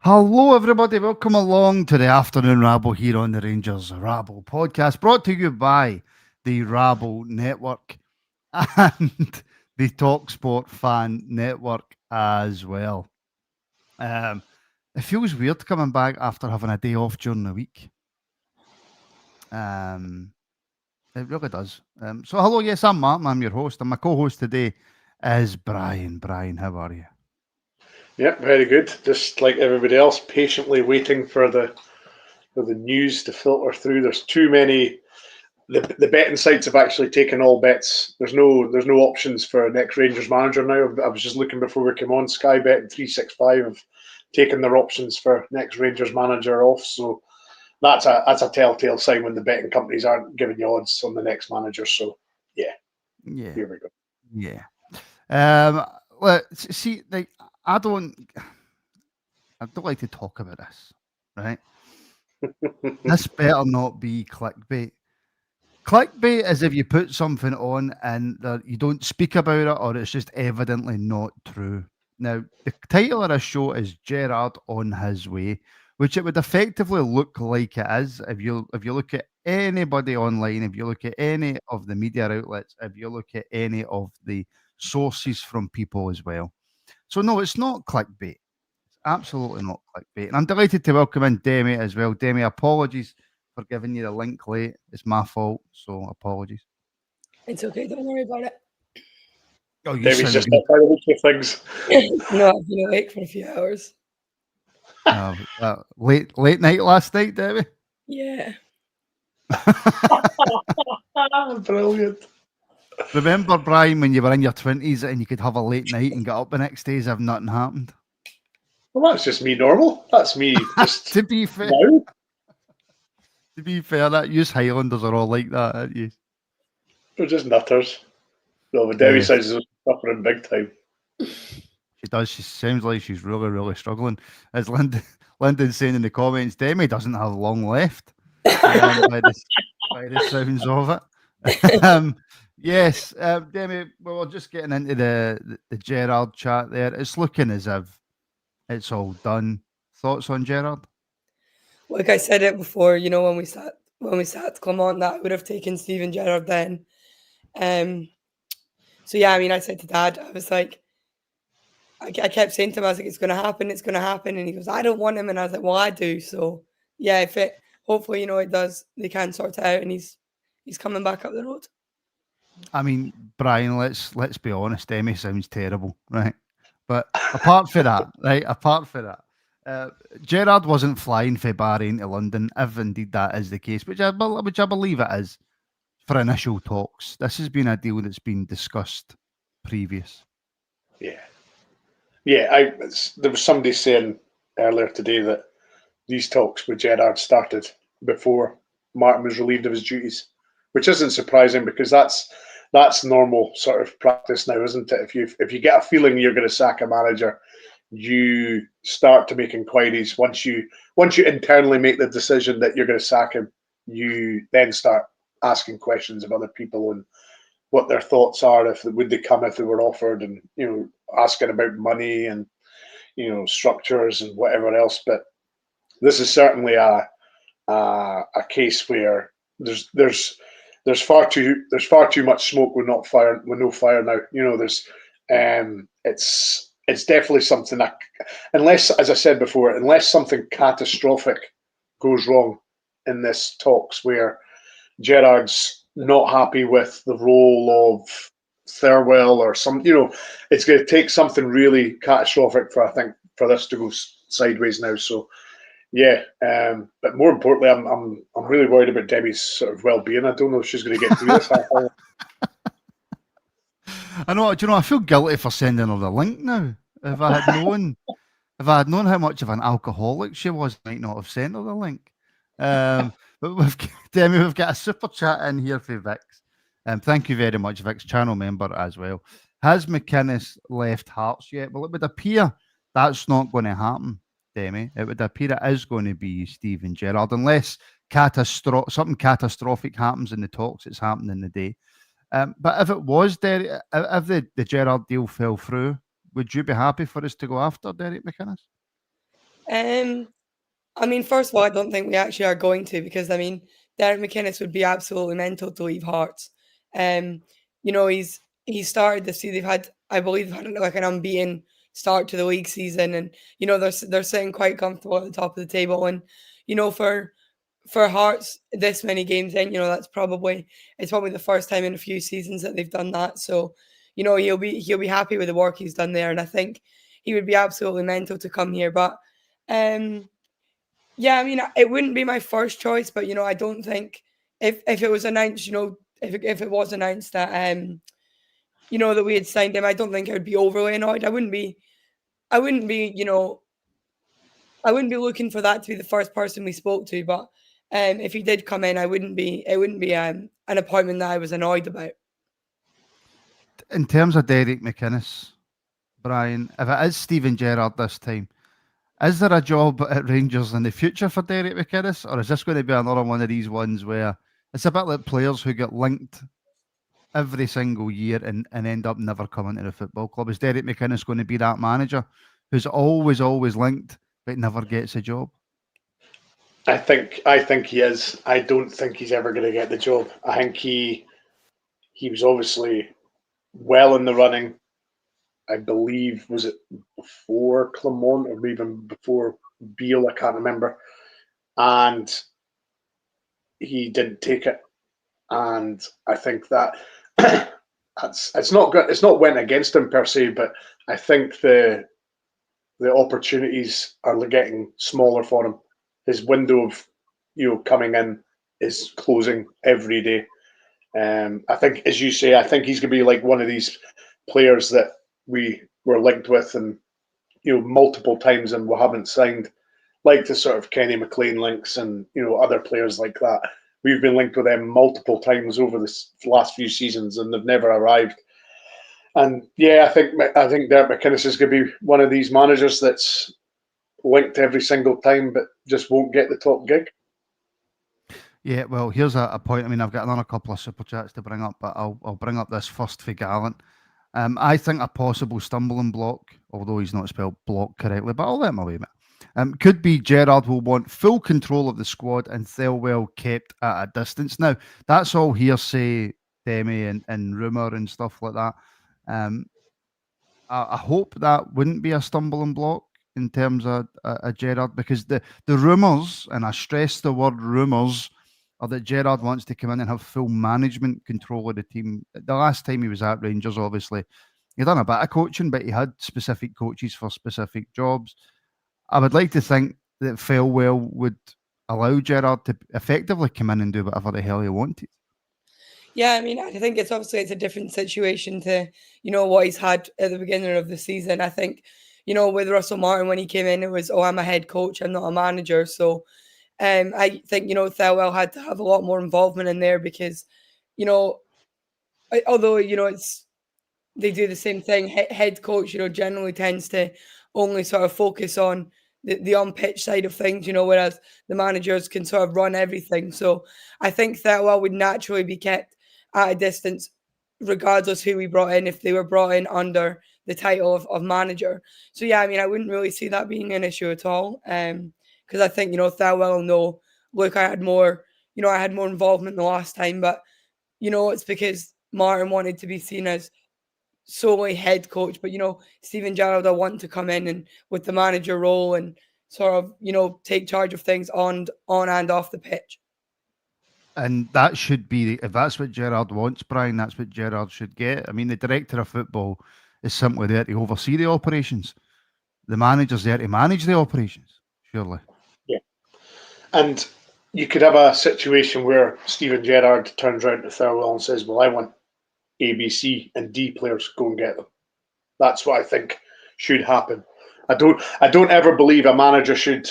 Hello, everybody. Welcome along to the afternoon rabble here on the Rangers Rabble Podcast, brought to you by the Rabble Network and the TalkSport Fan Network as well. It feels weird coming back after having a day off during the week. It really does. So, hello, yes, I'm Martin. I'm your host, and my co-host today is Brian. Brian, how are you? Yep, very good. Just like everybody else, patiently waiting for the news to filter through. There's too many. The betting sites have actually taken all bets. There's no options for next Rangers manager now. I was just looking before we came on. Sky Bet and 365 have taken their options for next Rangers manager off. So that's a telltale sign when the betting companies aren't giving you odds on the next manager. So yeah, Yeah, here we go. yeah. Well, see, like I don't like to talk about this, right? This better not be clickbait. Clickbait is if you put something on and you don't speak about it, or it's just evidently not true. Now, the title of this show is Gerrard on his way, which it would effectively look like it is if you look at anybody online, if you look at any of the media outlets, if you look at any of the sources from people as well. So no, it's not clickbait. Absolutely not clickbait. And I'm delighted to welcome in Demi as well. Demi, apologies for giving you the link late. It's my fault, so apologies. It's okay, don't worry about it. Oh, you David's sound just good. not by the look of things. No, I've been awake for a few hours. Late night last night, Demi. Yeah. Brilliant. Remember, Brian, when you were in your 20s and you could have a late night and get up the next day as if nothing happened? Well, that's just me normal. That's me just To be fair, now. that you Highlanders are all like that, aren't you? We're just nutters. No, but Debbie Yes. says she's suffering big time. She does. She sounds like she's really, really struggling. As Lyndon's saying in the comments, Demi doesn't have long left. By the sounds of it. Yes, Demi. Well, we're just getting into the Gerrard chat there. It's looking as if it's all done. Thoughts on Gerrard? Like I said it before, when we sat to come on, that I would have taken Steven Gerrard then. So yeah, I mean, I said to Dad, I was like, I kept saying to him, I was like, it's going to happen, and he goes, I don't want him, and I was like, well, I do. So yeah, if it hopefully, it does, they can sort it out, and he's coming back up the road. I mean, Brian, let's be honest. Demi sounds terrible, right? But apart from that, Gerrard wasn't flying for Barry into London, if indeed that is the case, which I believe it is, for initial talks. This has been a deal that's been discussed previous. Yeah. There was somebody saying earlier today that these talks with Gerrard started before Martin was relieved of his duties, which isn't surprising because that's normal sort of practice now, isn't it? If you get a feeling you're going to sack a manager, you start to make inquiries. Once you internally make the decision that you're going to sack him, you then start asking questions of other people and what their thoughts are, would they come if they were offered, and asking about money and structures and whatever else. But this is certainly a case where there's far too much smoke with no fire now. It's definitely something that, unless, as I said before, unless something catastrophic goes wrong in this talks where Gerrard's not happy with the role of Thirlwell or it's going to take something really catastrophic for this to go sideways now. So yeah, but more importantly, I'm really worried about Debbie's sort of well-being. I don't know if she's going to get through this. I know. Do you know? I feel guilty for sending her the link now. If I had known how much of an alcoholic she was, I might not have sent her the link. But we've got a super chat in here for Vix. Thank you very much, Vix, channel member as well. Has McInnes left Hearts yet? Well, it would appear that's not going to happen, Demi. It would appear it is going to be Steven Gerrard, unless something catastrophic happens in the talks. It's happened in the day. But if it was if the Gerrard deal fell through, would you be happy for us to go after Derek McInnes? I mean, first of all, I don't think we actually are going to, because I mean, Derek McInnes would be absolutely mental to leave Hearts. He started this season. I believe, they've had like an unbeaten start to the league season, and they're sitting quite comfortable at the top of the table. And for Hearts, this many games in, it's probably the first time in a few seasons that they've done that. So, he'll be happy with the work he's done there, and I think he would be absolutely mental to come here. But yeah, I mean, it wouldn't be my first choice, but I don't think if it was announced, if it was announced that that we had signed him, I don't think I would be overly annoyed. I wouldn't be looking for that to be the first person we spoke to, but if he did come in, it wouldn't be an appointment that I was annoyed about. In terms of Derek McInnes, Brian, if it is Steven Gerrard this time, is there a job at Rangers in the future for Derek McInnes, or is this going to be another one of these ones where it's a bit like players who get linked every single year and end up never coming to the football club? Is Derek McInnes going to be that manager who's always linked but never gets a job? I think he is. I don't think he's ever going to get the job. I think he was obviously well in the running. I believe, was it before Clement or even before Beale? I can't remember. And he didn't take it. And I think that it's not went against him per se, but I think the opportunities are getting smaller for him. His window of coming in is closing every day. I think, as you say, I think he's going to be like one of these players that we were linked with, and multiple times, and we haven't signed, like the sort of Kenny McLean links and other players like that. We've been linked with them multiple times over the last few seasons, and they've never arrived. And yeah, I think Derek McInnes is going to be one of these managers that's linked every single time, but just won't get the top gig. Yeah, well, here's a point. I mean, I've got another couple of super chats to bring up, but I'll bring up this first for Gallant. I think a possible stumbling block, although he's not spelled block correctly, but I'll let him away with it. Could be Gerrard will want full control of the squad and Thelwell kept at a distance. Now, that's all hearsay, Demi, and rumour and stuff like that. I hope that wouldn't be a stumbling block in terms of Gerrard, because the rumours, and I stress the word rumours, are that Gerrard wants to come in and have full management control of the team. The last time he was at Rangers, obviously, he done a bit of coaching, but he had specific coaches for specific jobs. I would like to think that Thelwell would allow Gerrard to effectively come in and do whatever the hell he wanted. Yeah, I mean, I think it's a different situation to, what he's had at the beginning of the season. I think, with Russell Martin, when he came in, it was, I'm a head coach, I'm not a manager. So I think, Thelwell had to have a lot more involvement in there because, although, they do the same thing, head coach, generally tends to only sort of focus on the on-pitch side of things, whereas the managers can sort of run everything. So I think Thelwell would naturally be kept at a distance, regardless who we brought in, if they were brought in under the title of manager. So yeah, I mean, I wouldn't really see that being an issue at all. Because I think, Thelwell will know, look, I had more involvement the last time, but, it's because Martin wanted to be seen as solely head coach, but Steven Gerrard will want to come in and with the manager role and sort of take charge of things on and off the pitch. And that should be, if that's what Gerrard wants, Brian, that's what Gerrard should get. I mean, the director of football is simply there to oversee the operations. The manager's there to manage the operations, surely. Yeah. And you could have a situation where Steven Gerrard turns around to Thelwell and says, well, I want A, B, C, and D players, go and get them. That's what I think should happen. I don't ever believe a manager should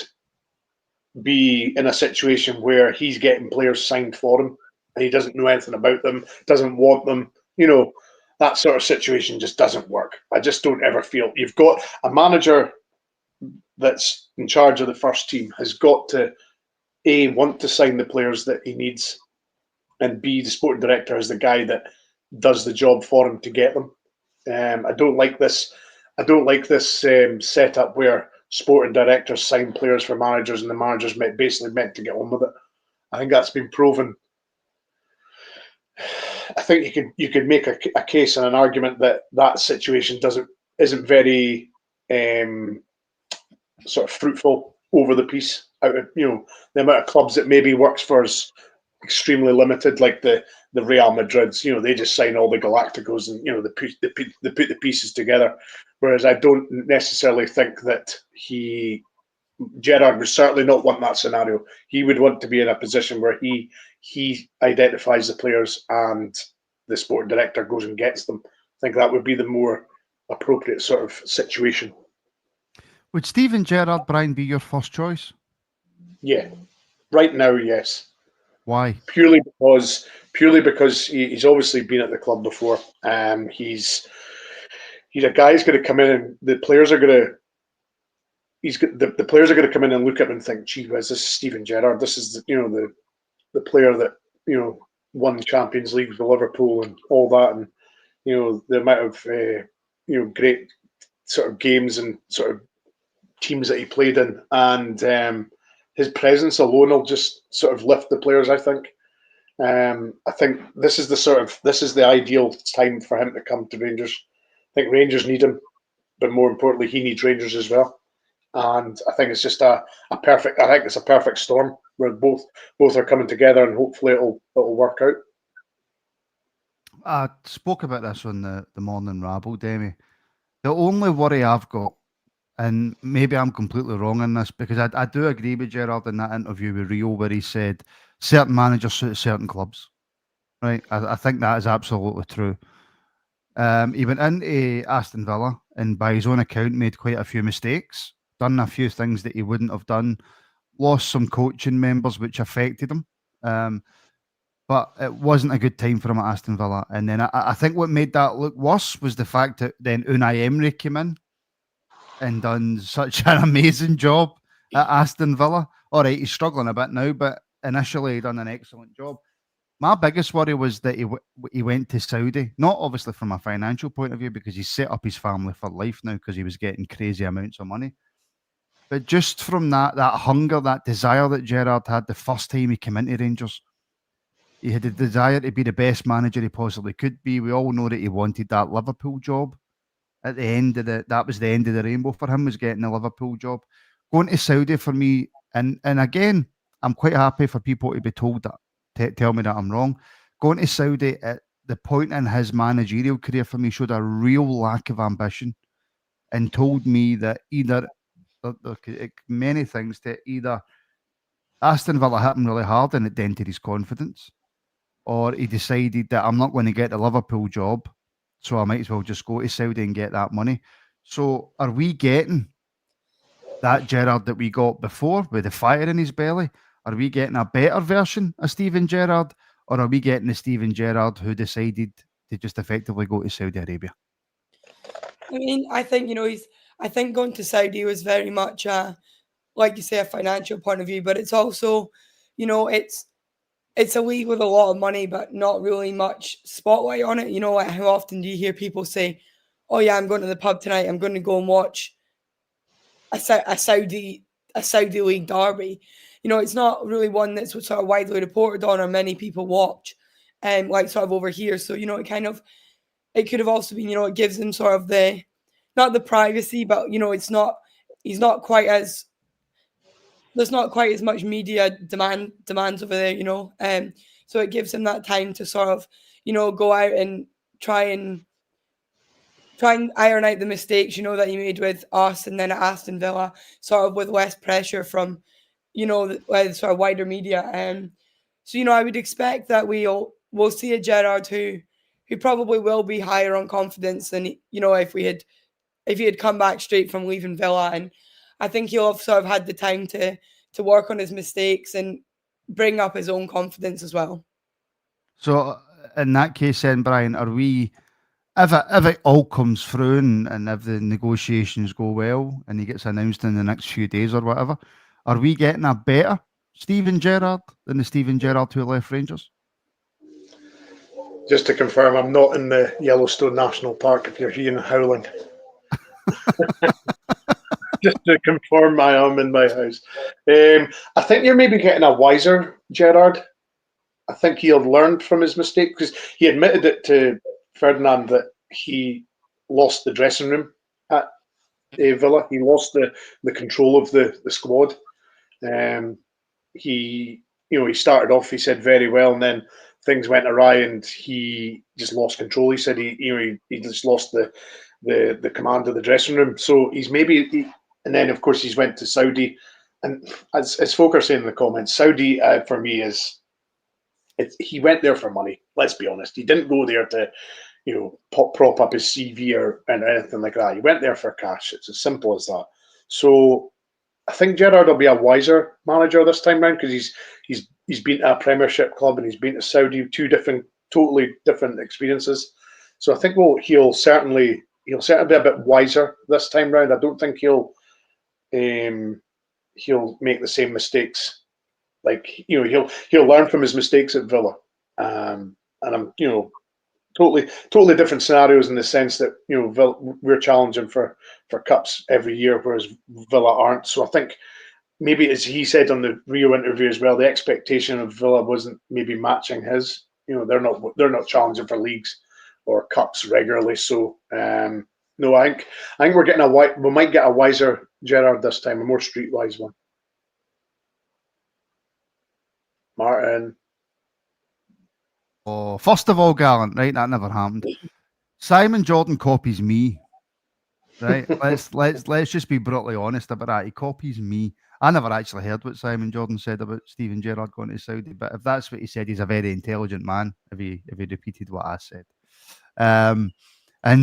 be in a situation where he's getting players signed for him and he doesn't know anything about them, doesn't want them. That sort of situation just doesn't work. I just don't ever feel you've got a manager that's in charge of the first team has got to A, want to sign the players that he needs, and B, the sporting director is the guy that does the job for him to get them. I don't like this setup where sporting directors sign players for managers, and the managers basically meant to get on with it. I think that's been proven. I think you could make a case and an argument that situation isn't very sort of fruitful over the piece. Out of, the amount of clubs that maybe works for is extremely limited, like the Real Madrids. They just sign all the Galacticos and they put the pieces together. Whereas I don't necessarily think that Gerrard would certainly not want that scenario. He would want to be in a position where he identifies the players and the sporting director goes and gets them. I think that would be the more appropriate sort of situation. Would Steven Gerrard, Brian, be your first choice? Yeah, right now, yes. Why? Purely because he's obviously been at the club before. He's a guy who's going to come in, and the players are going to. The players are going to come in and look at him and think, "Gee whiz, this is Steven Gerrard. This is the player that won the Champions League with Liverpool and all that, and the amount of great sort of games and sort of teams that he played in, and his presence alone will just sort of lift the players. I think. I think this is the ideal time for him to come to Rangers. I think Rangers need him, but more importantly, he needs Rangers as well. And I think it's just a perfect storm where both are coming together, and hopefully it'll work out. I spoke about this on the Morning Rabble, Demi. The only worry I've got, and maybe I'm completely wrong in this, because I do agree with Gerrard in that interview with Rio where he said certain managers suit certain clubs. Right? I think that is absolutely true. He went into Aston Villa and by his own account made quite a few mistakes, done a few things that he wouldn't have done, lost some coaching members which affected him. But it wasn't a good time for him at Aston Villa. And then I think what made that look worse was the fact that then Unai Emery came in and done such an amazing job at Aston Villa. All right, he's struggling a bit now, but initially he done an excellent job. My biggest worry was that he went to Saudi, not obviously from a financial point of view, because he set up his family for life now because he was getting crazy amounts of money. But just from that hunger, that desire that Gerrard had the first time he came into Rangers, he had the desire to be the best manager he possibly could be. We all know that he wanted that Liverpool job. At the end of that was the end of the rainbow for him, was getting the Liverpool job. Going to Saudi for me, and again, I'm quite happy for people to be told that, tell me that I'm wrong. Going to Saudi at the point in his managerial career for me showed a real lack of ambition and told me that either, many things, that either Aston Villa hit him really hard and it dented his confidence, or he decided that I'm not going to get the Liverpool job, so I might as well just go to Saudi and get that money. So are we getting that Gerrard that we got before with the fire in his belly? Are we getting a better version of Steven Gerrard, or are we getting the Steven Gerrard who decided to just effectively go to Saudi Arabia? I mean, I think, I think going to Saudi was very much, like you say, a financial point of view, but it's also, it's a league with a lot of money, but not really much spotlight on it. Like how often do you hear people say, "Oh yeah, I'm going to the pub tonight. I'm going to go and watch a Saudi league derby." It's not really one that's sort of widely reported on or many people watch, like sort of over here. So it could have also been, it gives them sort of not the privacy, but there's not quite as much media demands over there, so it gives him that time to sort of, go out and try and iron out the mistakes, that he made with us and then at Aston Villa, sort of with less pressure from, the sort of wider media. So, I would expect that we'll see a Gerrard who probably will be higher on confidence than, if he had come back straight from leaving Villa. And I think he'll have sort of had the time to work on his mistakes and bring up his own confidence as well. So in that case then, Brian, are we, if it all comes through and if the negotiations go well and he gets announced in the next few days or whatever, are we getting a better Steven Gerrard than the Steven Gerrard who left Rangers? Just to confirm, I'm not in the, Yellowstone National Park if you're hearing howling. just to confirm I am in my house. I think you're maybe getting a wiser Gerrard. I think he'll have learned from his mistake because he admitted it to Ferdinand that he lost the dressing room at Villa. He lost the control of the squad. He started off, he said, very well, and then things went awry and he just lost control. He said he just lost the command of the dressing room. So he's and then of course he's went to Saudi, and as folk are saying in the comments, Saudi for me he went there for money. Let's be honest. He didn't go there to prop up his CV or anything like that. He went there for cash. It's as simple as that. So I think Gerrard will be a wiser manager this time round because he's been to a Premiership club and he's been to Saudi, totally different experiences. So I think he'll certainly be a bit wiser this time round. I don't think he'll make the same mistakes. Like he'll learn from his mistakes at Villa, and I'm totally different scenarios in the sense that Villa, we're challenging for cups every year, whereas Villa aren't. So I think maybe, as he said on the Rio interview as well, the expectation of Villa wasn't maybe matching his. They're not challenging for leagues or cups regularly. So no, I think we might get a wiser Gerrard this time, a more streetwise one. Martin. Oh, first of all, Gallant, right? That never happened. Simon Jordan copies me. Right? let's just be brutally honest about that. He copies me. I never actually heard what Simon Jordan said about Steven Gerrard going to Saudi, but if that's what he said, he's a very intelligent man. If he repeated what I said. And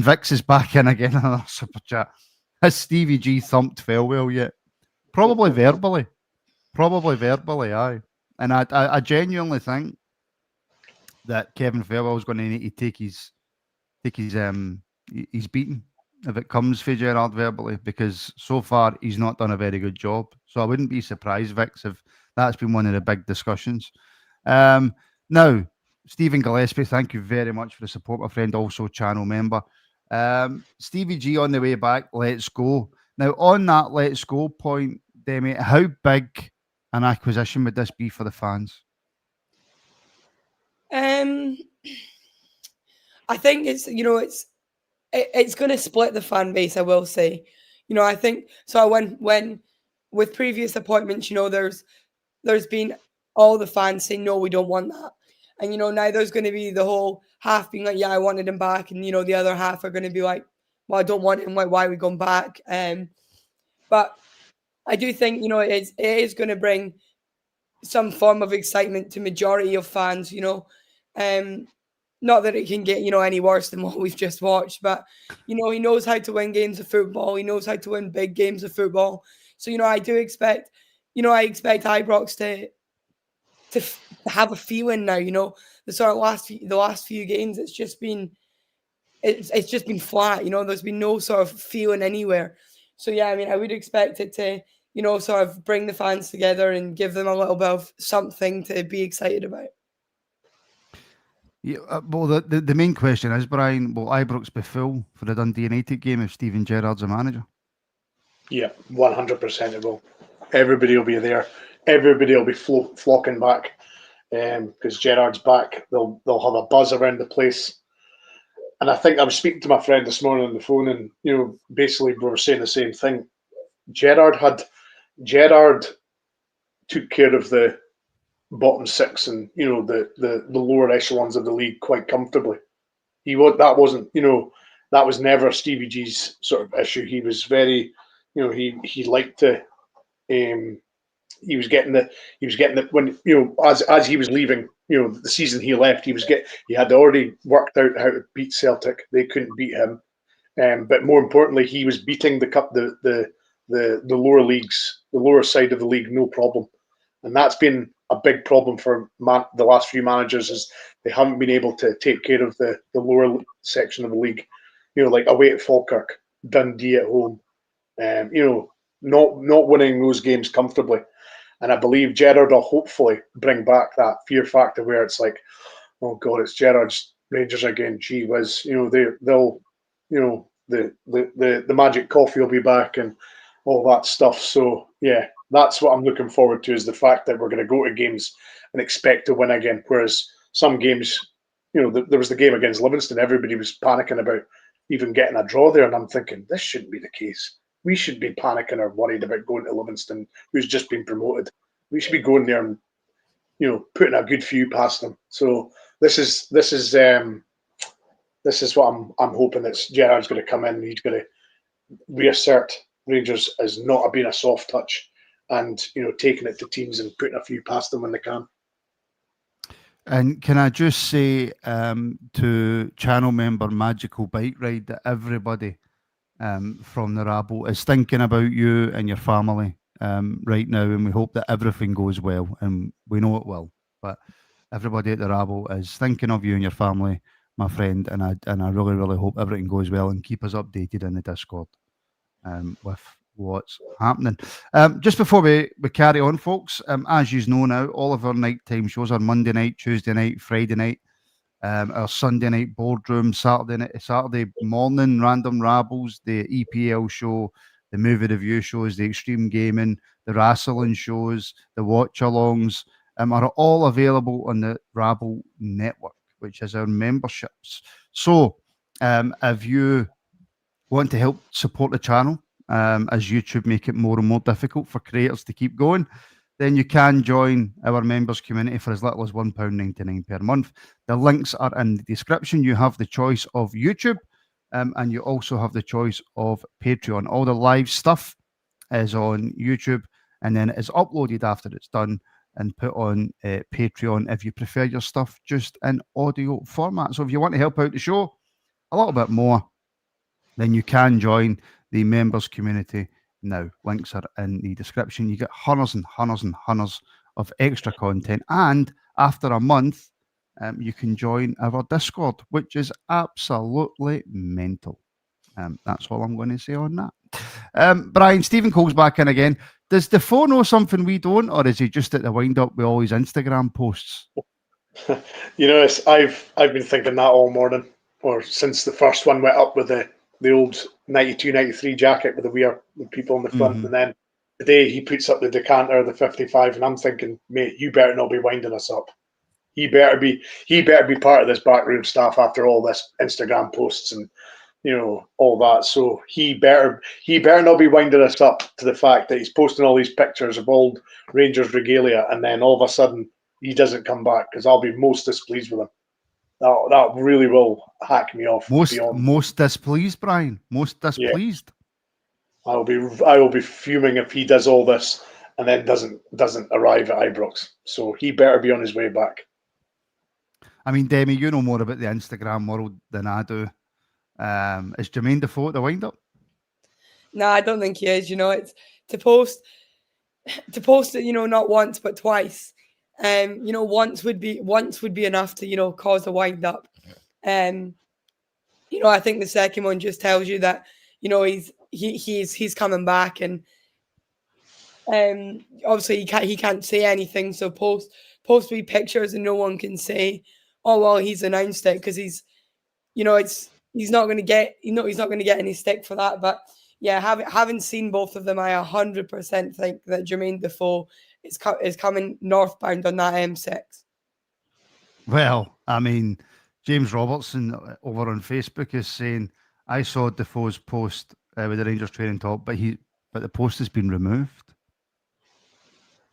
Vix is back in again on another super chat. Has Stevie G thumped Farewell yet? Probably verbally. Aye. And I genuinely think that Kevin Farewell is going to need to take his beating if it comes for Gerrard verbally, because so far he's not done a very good job. So I wouldn't be surprised, Vix, if that's been one of the big discussions. Now, Stephen Gillespie, thank you very much for the support, my friend, also channel member. Stevie G on the way back, let's go. Now, on that let's go point, Demi, how big an acquisition would this be for the fans? I think it's going to split the fan base, I will say. I think so. When with previous appointments, there's been all the fans saying no, we don't want that, and now there's going to be the whole half being like, yeah, I wanted him back, and the other half are going to be like, well, I don't want him. Why are we going back? But I do think it is going to bring some form of excitement to majority of fans. Not that it can get any worse than what we've just watched, but he knows how to win games of football. He knows how to win big games of football. So I do expect Ibrox to have a feeling now. The sort of last few games, it's just been flat. There's been no sort of feeling anywhere. So yeah, I would expect it to sort of bring the fans together and give them a little bit of something to be excited about. Yeah, well, the main question is, Brian, will Ibrox be full for the Dundee United game if Steven Gerrard's a manager? Yeah, 100% it will. Everybody will be there. Everybody will be flocking back because Gerrard's back. They'll have a buzz around the place. And I think I was speaking to my friend this morning on the phone, and basically we were saying the same thing. Gerrard took care of the bottom six and the lower echelons of the league quite comfortably. That was never Stevie G's sort of issue. He was very, he liked to. He was getting the when as he was leaving, the season he left, he had already worked out how to beat Celtic. They couldn't beat him, but more importantly, he was beating the lower leagues, the lower side of the league, no problem. And that's been a big problem for the last few managers, is they haven't been able to take care of the lower section of the league. Like away at Falkirk, Dundee at home, not winning those games comfortably. And I believe Gerrard will hopefully bring back that fear factor where it's like, oh God, it's Gerrard's Rangers again. Gee whiz, the magic coffee will be back, and all that stuff. So yeah, that's what I'm looking forward to, is the fact that we're going to go to games and expect to win again. Whereas some games, there was the game against Livingston, everybody was panicking about even getting a draw there, and I'm thinking this shouldn't be the case. We should be panicking or worried about going to Livingston, who's just been promoted. We should be going there and putting a good few past them. So this is what I'm hoping that Gerrard's going to come in. He's going to reassert Rangers as not being a soft touch, and taking it to teams and putting a few past them when they can. And can I just say to channel member Magical Bike Ride that everybody from the Rabble is thinking about you and your family right now, and we hope that everything goes well, and we know it will. But everybody at the Rabble is thinking of you and your family, my friend, and I really, really hope everything goes well, and keep us updated in the Discord with what's happening. Just before we carry on, folks, as you know now, all of our nighttime shows are Monday night, Tuesday night, Friday night, our Sunday night boardroom, Saturday morning random rabbles, the EPL show, the movie review shows, the extreme gaming, the wrestling shows, the watch alongs, are all available on the Rabble Network, which is our memberships. So if you want to help support the channel, as YouTube make it more and more difficult for creators to keep going, then you can join our members community for as little as £1.99 per month. The links are in the description. You have the choice of YouTube, and you also have the choice of Patreon. All the live stuff is on YouTube, and then it is uploaded after it's done and put on Patreon if you prefer your stuff just in audio format. So if you want to help out the show a little bit more, then you can join the members community now. Links are in the description. You get hundreds and hundreds and hundreds of extra content, and after a month you can join our Discord, which is absolutely mental. That's all I'm going to say on that. Brian, Stephen Cole's back in again. Does Defoe know something we don't, or is he just at the wind up with all his Instagram posts? I've been thinking that all morning, or since the first one went up with the old 92, 93 jacket with the weird people in the front. And then today he puts up the decanter, the 55, and I'm thinking, mate, you better not be winding us up. He better be part of this backroom staff after all this Instagram posts and all that. So he better not be winding us up to the fact that he's posting all these pictures of old Rangers regalia, and then all of a sudden he doesn't come back, because I'll be most displeased with him. That really will hack me off. Most displeased, Brian. Most displeased. Yeah. I will be fuming if he does all this and then doesn't arrive at Ibrox. So he better be on his way back. I mean, Demi, you know more about the Instagram world than I do. Is Jermaine Defoe at the wind up? No, I don't think he is. It's to post it, not once but twice. Once would be enough to cause a wind up. I think the second one just tells you that he's coming back, and obviously he can't say anything. So post wee pictures, and no one can say, oh well, he's announced it, because he's not going to get any stick for that. But yeah, having seen both of them, I 100% think that Jermaine Defoe is coming northbound on that M6. Well, I mean, James Robertson over on Facebook is saying, I saw Defoe's post with the Rangers training top, but the post has been removed.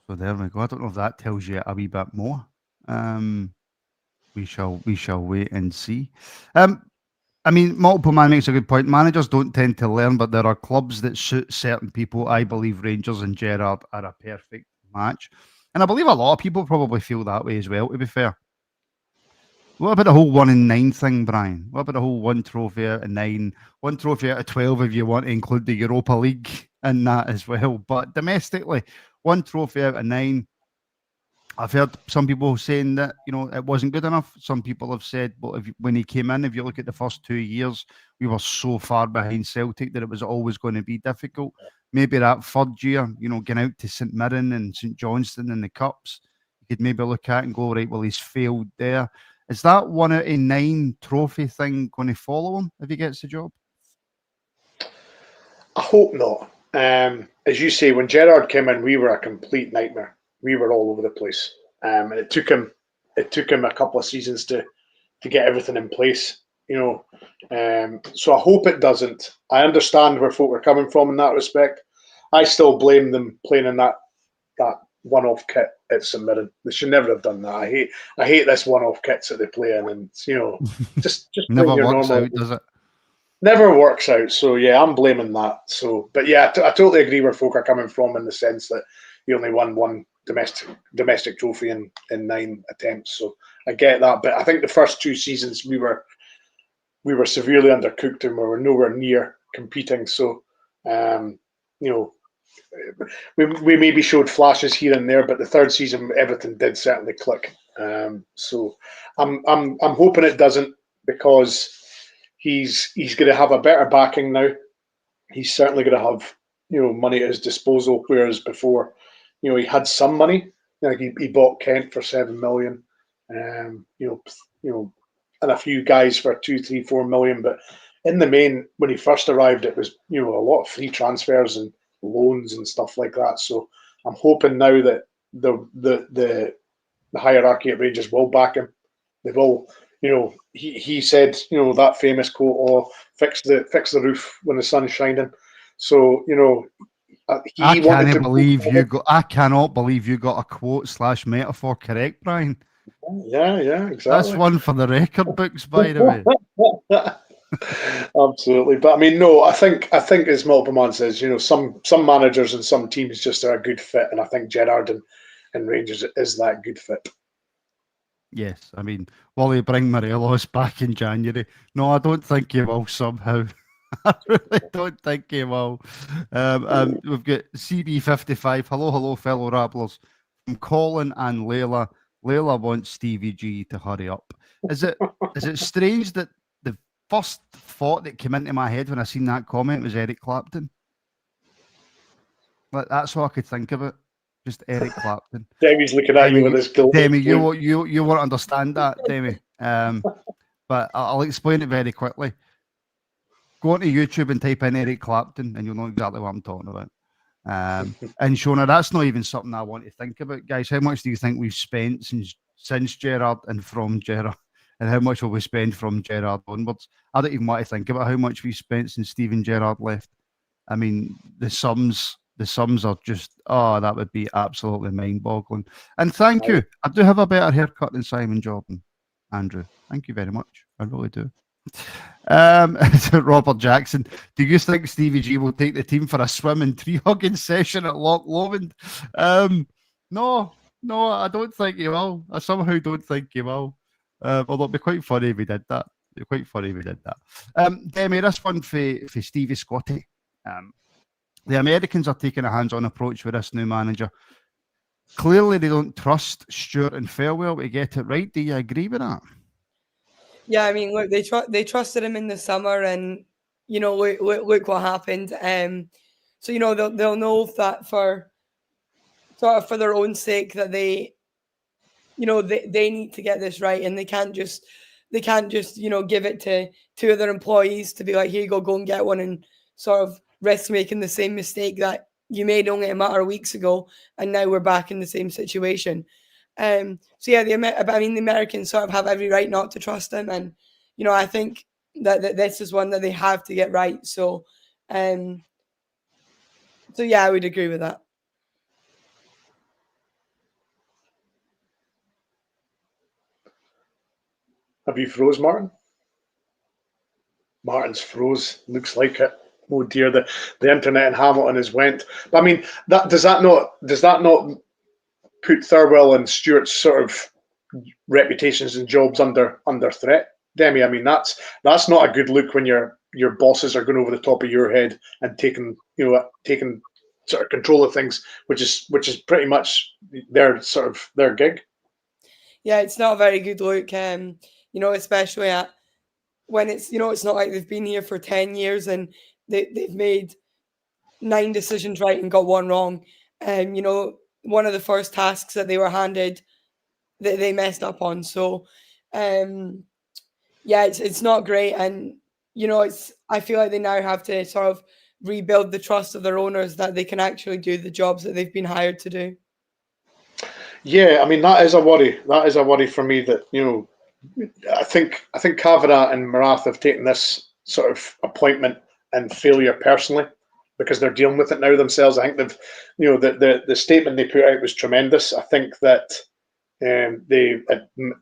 So there we go. I don't know if that tells you a wee bit more. We shall wait and see. I mean, Multiple Man makes a good point. Managers don't tend to learn, but there are clubs that suit certain people. I believe Rangers and Gerrard are a perfect match. And I believe a lot of people probably feel that way as well, to be fair. What about the whole 1 in 9 thing, Brian? What about the whole 1 trophy out of 9, 1 trophy out of 12 if you want to include the Europa League in that as well? But domestically, 1 trophy out of 9. I've heard some people saying that, it wasn't good enough. Some people have said, but when he came in, if you look at the first 2 years, we were so far behind Celtic that it was always going to be difficult. Maybe that third year, getting out to St Mirren and St Johnstone in the Cups, you could maybe look at and go, right, well, he's failed there. Is that 1 out of 9 trophy thing going to follow him if he gets the job? I hope not. as you say, when Gerrard came in, we were a complete nightmare. We were all over the place, and it took him a couple of seasons to get everything in place. So I hope it doesn't. I understand where folk are coming from in that respect. I still blame them playing in that one-off kit at St Mirren. They should never have done that. I hate this one-off kits that they play in, and just never your works normal, out, does it? Never works out. So yeah, I'm blaming that. So, but yeah, I totally agree where folk are coming from in the sense that he only won one domestic trophy in 9 attempts. So I get that, but I think the first 2 seasons we were severely undercooked and we were nowhere near competing. So we maybe showed flashes here and there, but the 3rd season everything did certainly click. So I'm hoping it doesn't, because he's going to have a better backing now. He's certainly going to have money at his disposal, whereas before he had some money. Like he bought Kent for 7 million, and a few guys for 2, 3, 4 million. But in the main, when he first arrived, it was a lot of free transfers and loans and stuff like that. So I'm hoping now that the hierarchy at Rangers will back him. They will. He said that famous quote, "Oh, fix the roof when the sun's shining." So I cannot believe you got a quote / metaphor correct, Brian. Yeah, exactly. That's one for the record books, by the way. Absolutely, but I mean, no, I think as Mulperman says, some managers and some teams just are a good fit, and I think Gerrard and Rangers is that good fit. Yes, I mean, will he bring Morelos back in January? No, I don't think he will somehow. I really don't think he will. We've got CB55. Hello, fellow Rabblers. From Colin and Layla. Layla wants Stevie G to hurry up. Is it strange that the first thought that came into my head when I seen that comment was Eric Clapton? Like, that's all I could think of it. Just Eric Clapton. Demi's looking at you with his guilt. Demi, you won't understand that, Demi. But I'll explain it very quickly. Go onto YouTube and type in Eric Clapton, and you'll know exactly what I'm talking about. And Shona, that's not even something I want to think about, guys. How much do you think we've spent since Gerrard and from Gerrard? And how much will we spend from Gerrard onwards? I don't even want to think about how much we've spent since Steven Gerrard left. I mean, the sums are just, that would be absolutely mind-boggling. And thank you. I do have a better haircut than Simon Jordan, Andrew. Thank you very much. I really do. Robert Jackson, do you think Stevie G will take the team for a swim and tree-hugging session at Loch Lomond? No, I don't think he will. I somehow don't think he will. Although it'd be quite funny if he did that. Demi, this one for Stevie Scotty. The Americans are taking a hands-on approach with this new manager. Clearly, they don't trust Stewart and Farewell to get it right. Do you agree with that? Yeah, I mean, look, they trusted him in the summer, and look what happened. So they'll know that for their own sake that they need to get this right, and they can't just give it to 2 other employees to be like, here you go and get one, and sort of risk making the same mistake that you made only a matter of weeks ago, and now we're back in the same situation. So yeah, the Americans sort of have every right not to trust him, and I think that this is one that they have to get right. So yeah, I would agree with that. Have you froze, Martin? Martin's froze. Looks like it. Oh dear, the internet in Hamilton has went. But I mean, does that not put Thirlwell and Stewart's sort of reputations and jobs under threat, Demi? I mean, that's not a good look when your bosses are going over the top of your head and taking sort of control of things, which is pretty much their gig. Yeah, it's not a very good look, especially when it's it's not like they've been here for 10 years and they've made 9 decisions right and got 1 wrong. One of the first tasks that they were handed, they messed up on. So, yeah, it's not great. And, I feel like they now have to sort of rebuild the trust of their owners that they can actually do the jobs that they've been hired to do. Yeah, I mean, that is a worry. That is a worry for me that, I think Kavanagh and Marath have taken this sort of appointment and failure personally because they're dealing with it now themselves. I think they've, the statement they put out was tremendous. I think that they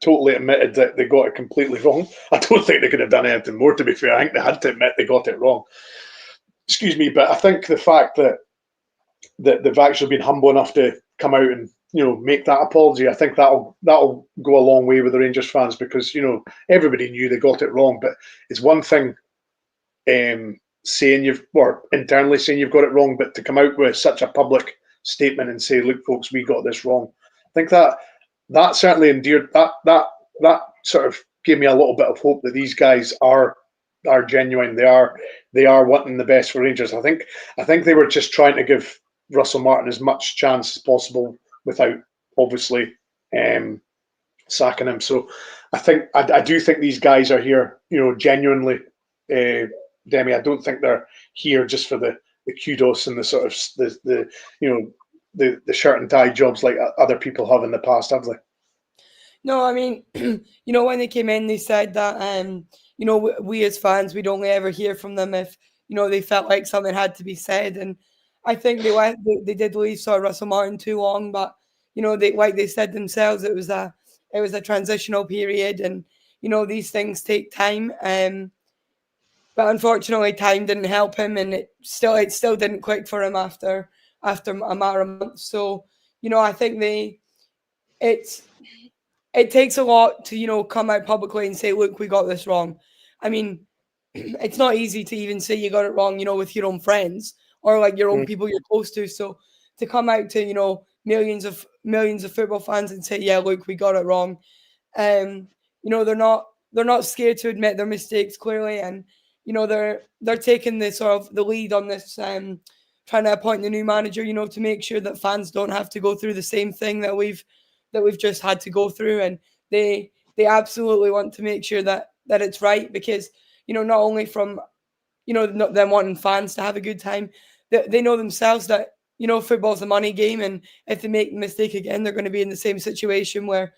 totally admitted that they got it completely wrong. I don't think they could have done anything more, to be fair. I think they had to admit they got it wrong. Excuse me, but I think the fact that they've actually been humble enough to come out and make that apology, I think that'll go a long way with the Rangers fans, because everybody knew they got it wrong. But it's one thing saying internally saying you've got it wrong, but to come out with such a public statement and say, "Look, folks, we got this wrong," I think that certainly endeared that sort of gave me a little bit of hope that these guys are genuine. They are wanting the best for Rangers. I think they were just trying to give Russell Martin as much chance as possible without obviously sacking him. So I do think these guys are here, genuinely. Demi, I don't think they're here just for the kudos and the sort of the shirt and tie jobs like other people have in the past, have they? No, I mean, when they came in, they said that we as fans, we'd only ever hear from them if they felt like something had to be said. And I think they did leave Russell Martin too long, but like they said themselves, it was a transitional period, and these things take time. But unfortunately, time didn't help him, and it still didn't click for him after a matter of months. So I think it takes a lot to come out publicly and say, "Look, we got this wrong." I mean, it's not easy to even say you got it wrong, with your own friends or like your own people you're close to. So to come out to millions of football fans and say, "Yeah, look, we got it wrong," they're not scared to admit their mistakes clearly, and they're taking the sort of the lead on this, trying to appoint the new manager, to make sure that fans don't have to go through the same thing that we've just had to go through, and they absolutely want to make sure that it's right, because not only from them wanting fans to have a good time, they know themselves that football's a money game, and if they make a mistake again, they're going to be in the same situation where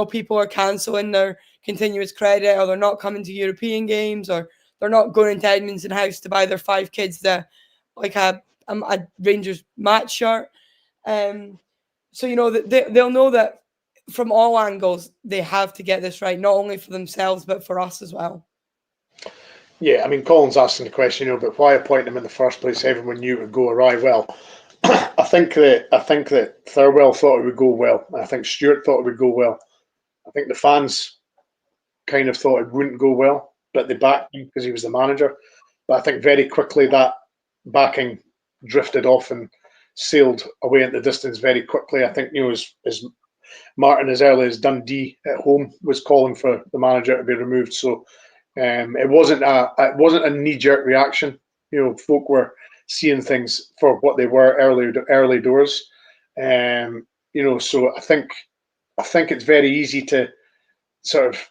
people are cancelling their continuous credit, or they're not coming to European games, or they're not going into Edmondson House to buy their 5 kids a Rangers match shirt. So they'll know that from all angles they have to get this right, not only for themselves but for us as well. Yeah, I mean, Colin's asking the question, but why appoint him in the first place? Everyone knew it would go awry. Well, I think that Thirlwell thought it would go well. I think Stewart thought it would go well. I think the fans kind of thought it wouldn't go well, but they backed him because he was the manager. But I think very quickly that backing drifted off and sailed away in the distance very quickly. I think as Martin, as early as Dundee at home, was calling for the manager to be removed. So it wasn't a knee-jerk reaction. Folk were seeing things for what they were early doors. So I think it's very easy to sort of,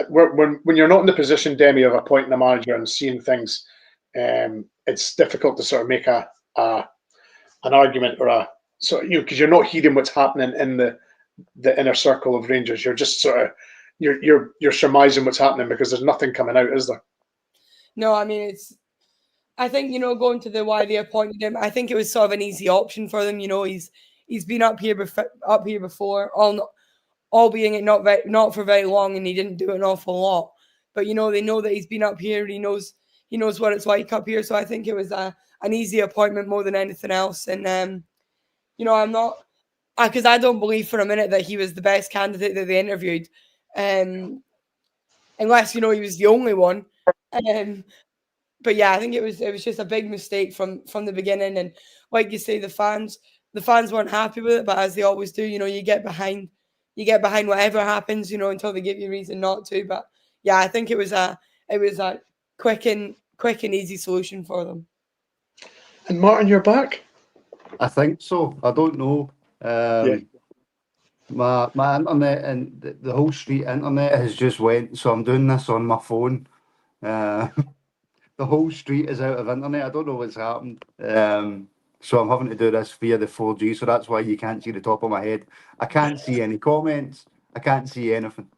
when you're not in the position, Demi, of appointing a manager and seeing things, it's difficult to sort of make an argument or because you're not hearing what's happening in the inner circle of Rangers. You're just sort of you're surmising what's happening because there's nothing coming out, is there? No, I mean, I think going to the why they appointed him, I think it was sort of an easy option for them. He's been up here before, albeit not for very long, and he didn't do an awful lot. But they know that he's been up here. He knows what it's like up here. So I think it was an easy appointment more than anything else. And I'm not, because I don't believe for a minute that he was the best candidate that they interviewed, unless he was the only one. But yeah, I think it was just a big mistake from the beginning. And like you say, the fans weren't happy with it, but as they always do, you get behind whatever happens, until they give you a reason not to. But yeah, I think it was a quick and easy solution for them. And Martin, you're back? I think so. I don't know. Yeah. My internet and the whole street internet has just went, so I'm doing this on my phone. the whole street is out of internet. I don't know what's happened. So I'm having to do this via the 4G. So that's why you can't see the top of my head. I can't see any comments. I can't see anything.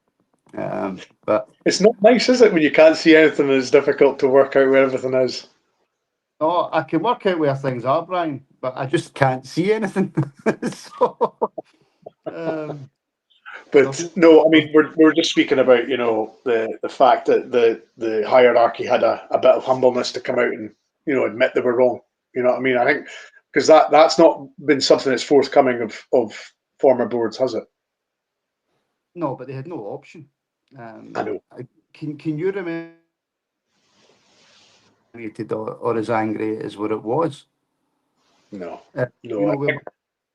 But it's not nice, is it, when you can't see anything and it's difficult to work out where everything is? no, I can work out where things are, Brian, but I just can't see anything. So, But no, I mean, we're just speaking about, you know, the fact that the hierarchy had a bit of humbleness to come out and, you know, admit they were wrong. You know what I mean? I think because that's not been something that's forthcoming of former boards, has it? no, but they had no option. I know. Can you remember or as angry as what it was? No. You know,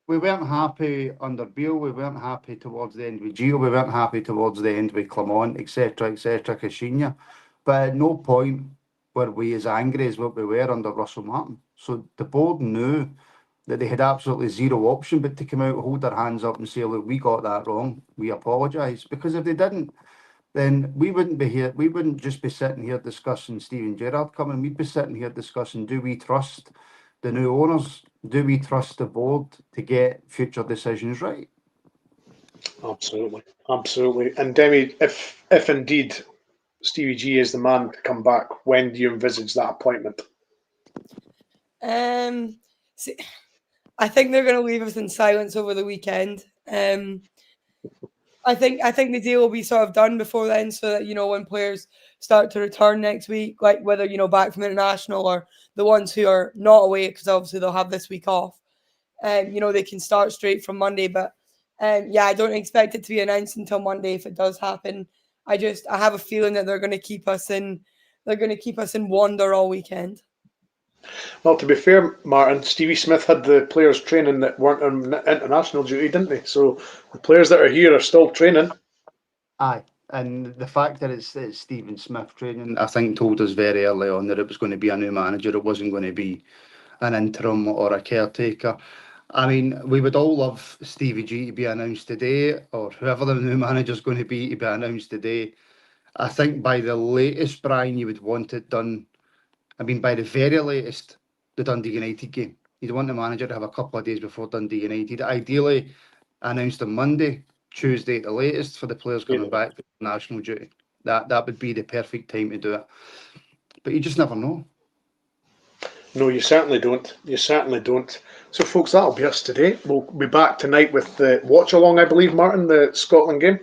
we weren't happy under Beale, we weren't happy towards the end with Gio, we weren't happy towards the end with Clement, etc., Caixinha. But at no point were we as angry as what we were under Russell Martin. So the board knew that they had absolutely zero option but to come out, hold their hands up and say, look, we got that wrong, we apologise. Because if they didn't, then we wouldn't be here. We wouldn't just be sitting here discussing Steven Gerrard coming. We'd be sitting here discussing, do we trust the new owners? Do we trust the board to get future decisions right? Absolutely. Absolutely. And Demi, if indeed Stevie G is the man to come back, when do you envisage that appointment? See, I think they're going to leave us in silence over the weekend. I think the deal will be sort of done before then, so that, you know, when players start to return next week, like whether, you know, back from international or the ones who are not away, because obviously they'll have this week off, you know, they can start straight from Monday. But yeah, I don't expect it to be announced until Monday if it does happen. I have a feeling that they're going to keep us in wonder all weekend. Well, to be fair, Martin, Stevie Smith had the players training that weren't on international duty, didn't they? So the players that are here are still training. Aye, and the fact that it's Stephen Smith training, I think, told us very early on that it was going to be a new manager. It wasn't going to be an interim or a caretaker. I mean, we would all love Stevie G to be announced today, or whoever the new manager is going to be announced today. I think by the latest, Brian, you would want it done. I mean, by the very latest, the Dundee United game. You'd want the manager to have a couple of days before Dundee United. Ideally, announced on Monday, Tuesday at the latest, for the players coming back to national duty. That would be the perfect time to do it. But you just never know. No, you certainly don't. You certainly don't. So, folks, that'll be us today. We'll be back tonight with the watch along, I believe, Martin, the Scotland game.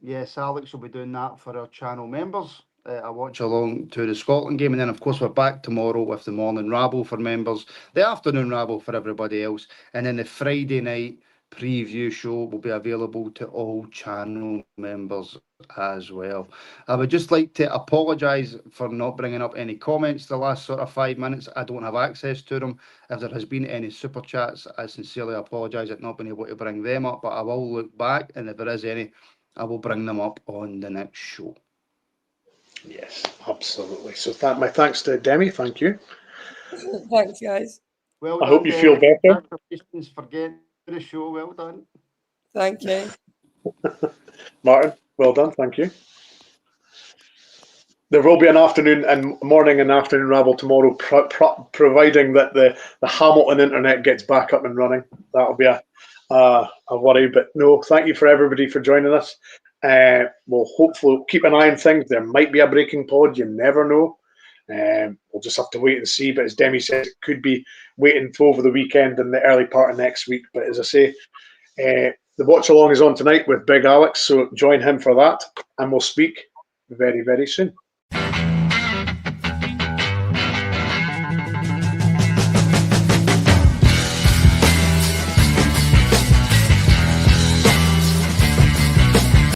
Yes, Alex will be doing that for our channel members. I watch along to the Scotland game, and then of course we're back tomorrow with the morning rabble for members, the afternoon rabble for everybody else, and then the Friday night preview show will be available to all channel members as well. I would just like to apologise for not bringing up any comments the last sort of 5 minutes. I don't have access to them. If there has been any super chats, I sincerely apologise at not being able to bring them up, but I will look back, and if there is any, I will bring them up on the next show. Yes, absolutely. So my thanks to Demi. Thank you. Thanks, guys. Well I hope you feel better. Congratulations for getting to the show. Well done. Thank you. Martin, well done. Thank you. There will be an afternoon and morning and afternoon rabble tomorrow, providing that the Hamilton internet gets back up and running. That'll be a worry. But no, thank you for everybody for joining us. We'll hopefully keep an eye on things. There might be a breaking pod. You never know. We'll just have to wait and see. But as Demi said, it could be waiting for over the weekend and the early part of next week. But as I say, the watch along is on tonight with Big Alex. So join him for that. And we'll speak very, very soon.